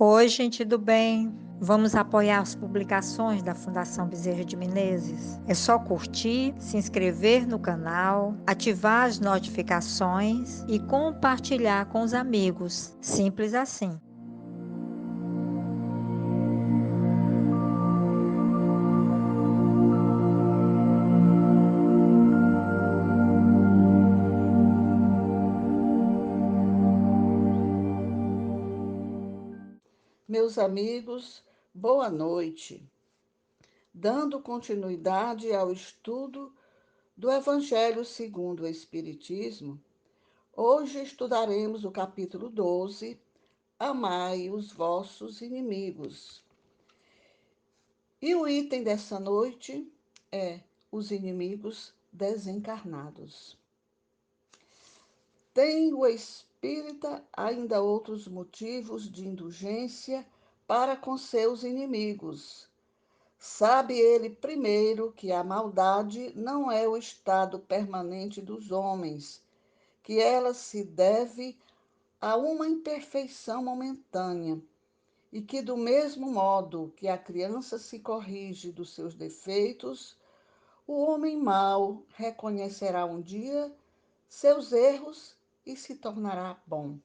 Oi, gente do bem. Vamos apoiar as publicações da Fundação Bezerra de Menezes? É só curtir, se inscrever no canal, ativar as notificações e compartilhar com os amigos. Simples assim. Meus amigos, boa noite. Dando continuidade ao estudo do Evangelho segundo o Espiritismo, hoje estudaremos o capítulo 12, Amai os vossos inimigos. E o item dessa noite é os inimigos desencarnados. Tem o espírita ainda outros motivos de indulgência para com seus inimigos. Sabe ele, primeiro, que a maldade não é o estado permanente dos homens, que ela se deve a uma imperfeição momentânea, e que, do mesmo modo que a criança se corrige dos seus defeitos, o homem mau reconhecerá um dia seus erros e se tornará bom.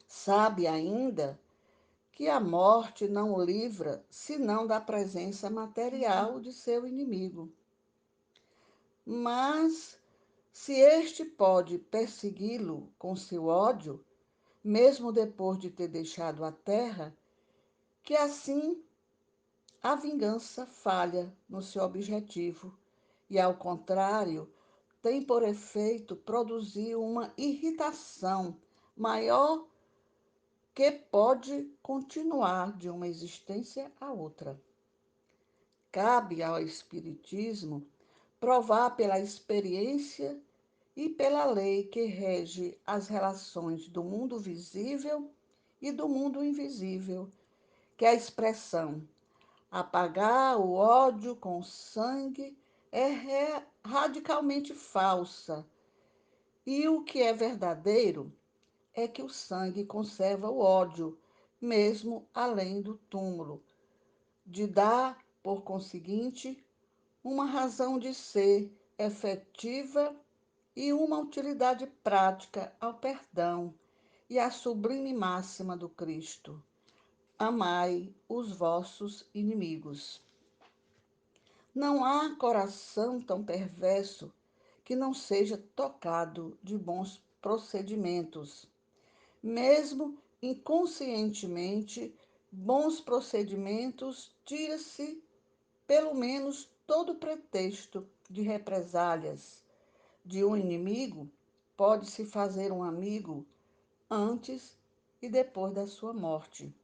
Sabe ainda que a morte não o livra senão da presença material de seu inimigo. Mas, se este pode persegui-lo com seu ódio, mesmo depois de ter deixado a terra, que assim a vingança falha no seu objetivo e, ao contrário, tem por efeito produzir uma irritação maior que pode continuar de uma existência a outra. Cabe ao Espiritismo provar pela experiência e pela lei que rege as relações do mundo visível e do mundo invisível, que a expressão apagar o ódio com sangue é radicalmente falsa, e o que é verdadeiro é que o sangue conserva o ódio, mesmo além do túmulo, de dar, por conseguinte, uma razão de ser efetiva e uma utilidade prática ao perdão e à sublime máxima do Cristo: amai os vossos inimigos. Não há coração tão perverso que não seja tocado de bons procedimentos. Mesmo inconscientemente, bons procedimentos tira-se pelo menos todo pretexto de represálias. De um inimigo pode-se fazer um amigo antes e depois da sua morte.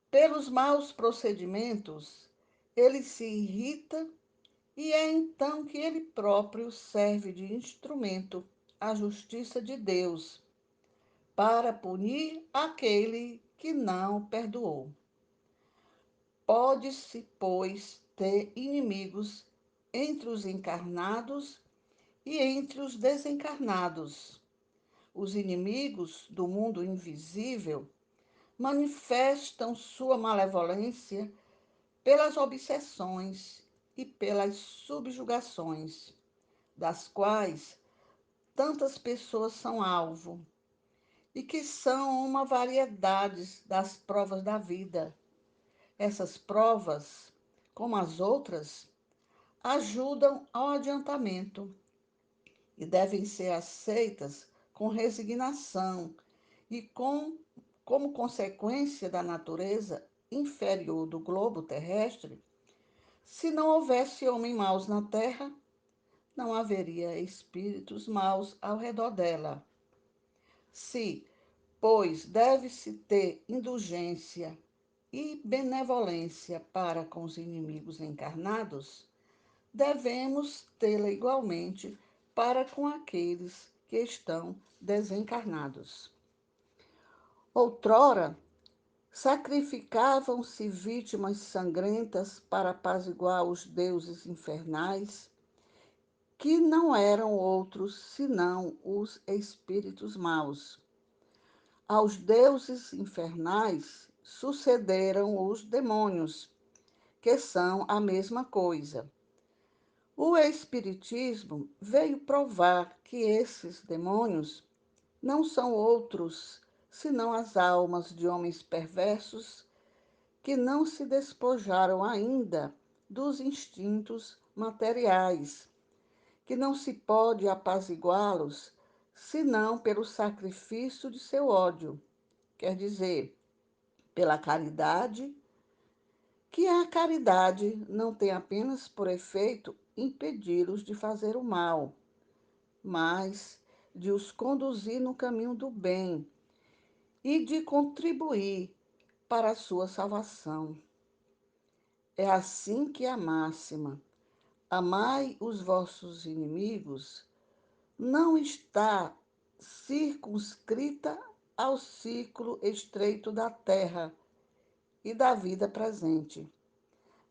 Pelos maus procedimentos, ele se irrita e é então que ele próprio serve de instrumento à justiça de Deus para punir aquele que não perdoou. Pode-se, pois, ter inimigos entre os encarnados e entre os desencarnados. Os inimigos do mundo invisível manifestam sua malevolência pelas obsessões e pelas subjugações, das quais tantas pessoas são alvo, e que são uma variedade das provas da vida. Essas provas, como as outras, ajudam ao adiantamento e devem ser aceitas com resignação e como consequência da natureza inferior do globo terrestre. Se não houvesse homens maus na terra, não haveria espíritos maus ao redor dela. Se, pois, deve-se ter indulgência e benevolência para com os inimigos encarnados, devemos tê-la igualmente para com aqueles que estão desencarnados. Outrora, sacrificavam-se vítimas sangrentas para apaziguar os deuses infernais, que não eram outros senão os espíritos maus. Aos deuses infernais sucederam os demônios, que são a mesma coisa. O Espiritismo veio provar que esses demônios não são outros senão as almas de homens perversos que não se despojaram ainda dos instintos materiais, que não se pode apaziguá-los senão pelo sacrifício de seu ódio, quer dizer, pela caridade, que a caridade não tem apenas por efeito impedi-los de fazer o mal, mas de os conduzir no caminho do bem e de contribuir para a sua salvação. É assim que a máxima amai os vossos inimigos não está circunscrita ao ciclo estreito da terra e da vida presente,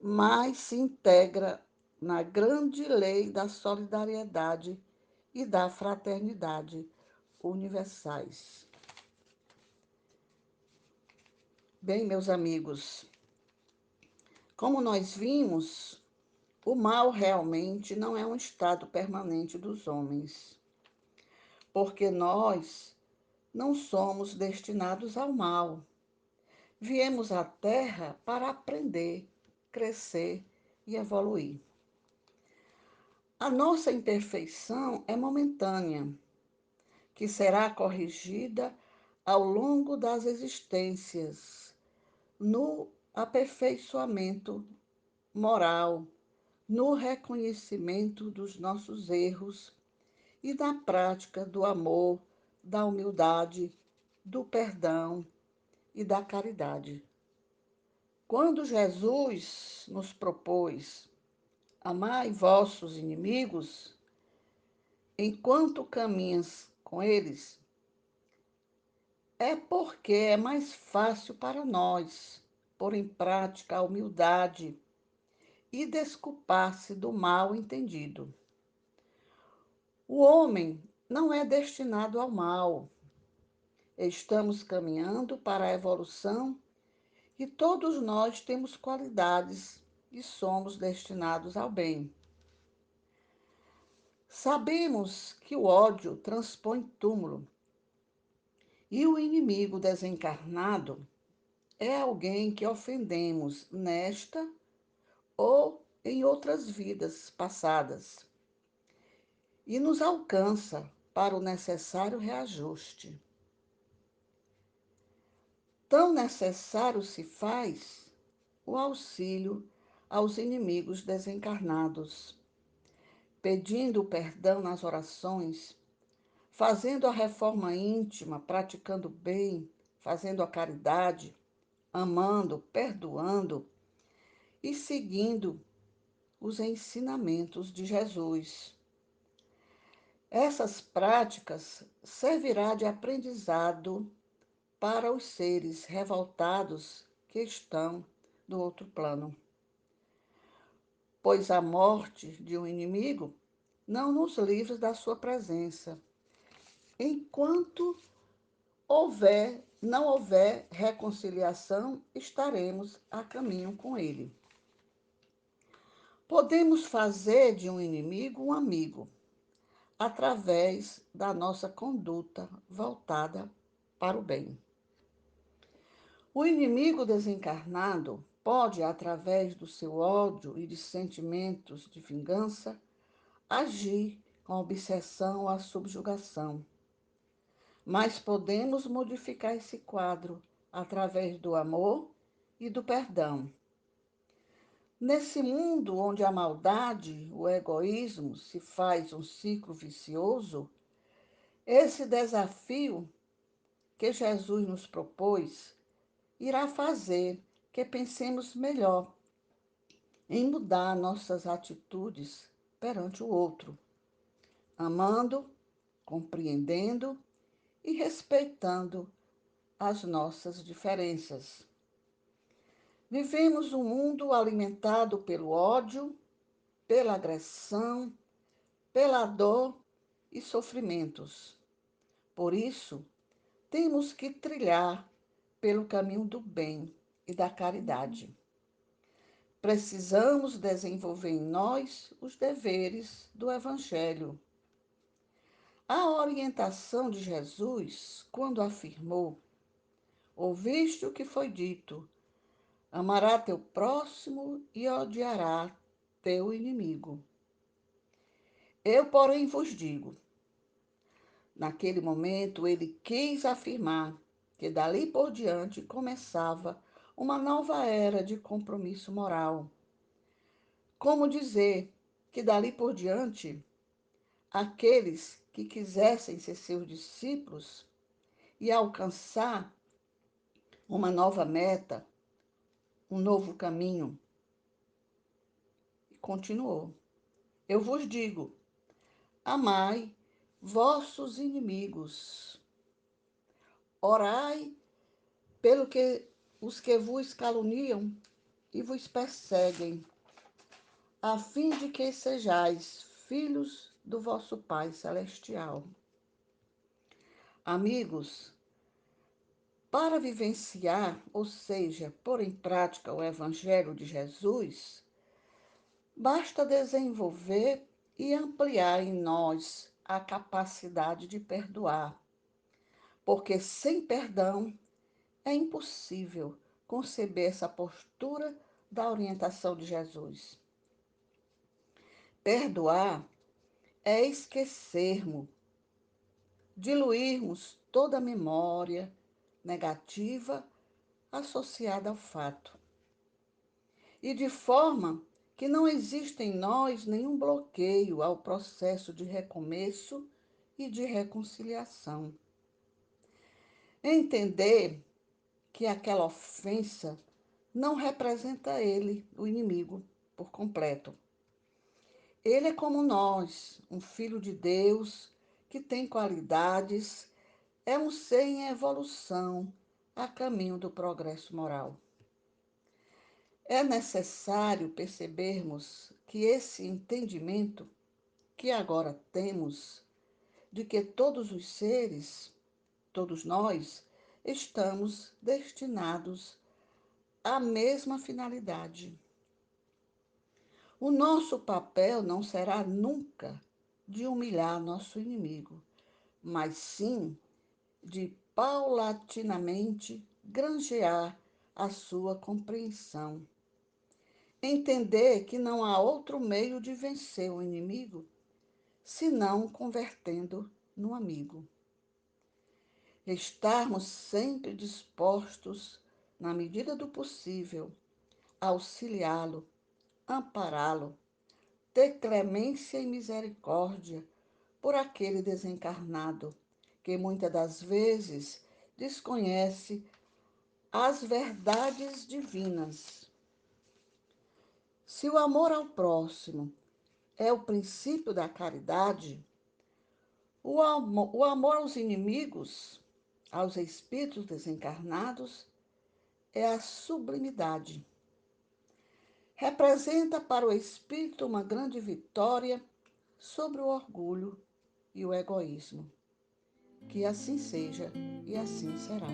mas se integra na grande lei da solidariedade e da fraternidade universais. Bem, meus amigos, como nós vimos, o mal realmente não é um estado permanente dos homens, porque nós não somos destinados ao mal. Viemos à Terra para aprender, crescer e evoluir. A nossa imperfeição é momentânea, que será corrigida ao longo das existências, no aperfeiçoamento moral, no reconhecimento dos nossos erros e na prática do amor, da humildade, do perdão e da caridade. Quando Jesus nos propôs amai vossos inimigos, enquanto caminhas com eles, é porque é mais fácil para nós pôr em prática a humildade e desculpar-se do mal entendido. O homem não é destinado ao mal. Estamos caminhando para a evolução e todos nós temos qualidades e somos destinados ao bem. Sabemos que o ódio transpõe túmulo e o inimigo desencarnado é alguém que ofendemos nesta ou em outras vidas passadas e nos alcança para o necessário reajuste. Tão necessário se faz o auxílio aos inimigos desencarnados, pedindo perdão nas orações, fazendo a reforma íntima, praticando o bem, fazendo a caridade, amando, perdoando e seguindo os ensinamentos de Jesus. Essas práticas servirá de aprendizado para os seres revoltados que estão do outro plano, pois a morte de um inimigo não nos livra da sua presença, enquanto não houver reconciliação, estaremos a caminho com ele. Podemos fazer de um inimigo um amigo, através da nossa conduta voltada para o bem. O inimigo desencarnado pode, através do seu ódio e de sentimentos de vingança, agir com obsessão à subjugação. Mas podemos modificar esse quadro através do amor e do perdão. Nesse mundo onde a maldade, o egoísmo se faz um ciclo vicioso, esse desafio que Jesus nos propôs irá fazer que pensemos melhor em mudar nossas atitudes perante o outro, amando, compreendendo e respeitando as nossas diferenças. Vivemos um mundo alimentado pelo ódio, pela agressão, pela dor e sofrimentos. Por isso, temos que trilhar pelo caminho do bem e da caridade. Precisamos desenvolver em nós os deveres do Evangelho. A orientação de Jesus, quando afirmou: ouviste o que foi dito, amará teu próximo e odiará teu inimigo. Eu, porém, vos digo, naquele momento ele quis afirmar que dali por diante começava uma nova era de compromisso moral. Como dizer que dali por diante aqueles que quisessem ser seus discípulos e alcançar uma nova meta, um novo caminho. E continuou: eu vos digo, amai vossos inimigos, orai pelo que os que vos caluniam e vos perseguem, a fim de que sejais filhos do vosso Pai Celestial. Amigos, para vivenciar, ou seja, pôr em prática o Evangelho de Jesus, basta desenvolver e ampliar em nós a capacidade de perdoar, porque sem perdão é impossível conceber essa postura da orientação de Jesus. Perdoar é esquecermos, diluirmos toda a memória negativa associada ao fato, e de forma que não existe em nós nenhum bloqueio ao processo de recomeço e de reconciliação. Entender que aquela ofensa não representa ele, o inimigo, por completo. Ele é como nós, um filho de Deus que tem qualidades, é um ser em evolução a caminho do progresso moral. É necessário percebermos que esse entendimento que agora temos de que todos os seres, todos nós, estamos destinados à mesma finalidade. O nosso papel não será nunca de humilhar nosso inimigo, mas sim de paulatinamente granjear a sua compreensão. Entender que não há outro meio de vencer o inimigo senão convertendo no amigo. Estarmos sempre dispostos, na medida do possível, a auxiliá-lo, ampará-lo, ter clemência e misericórdia por aquele desencarnado que muitas das vezes desconhece as verdades divinas. Se o amor ao próximo é o princípio da caridade, o amor aos inimigos, aos espíritos desencarnados, é a sublimidade. Representa para o espírito uma grande vitória sobre o orgulho e o egoísmo. Que assim seja e assim será.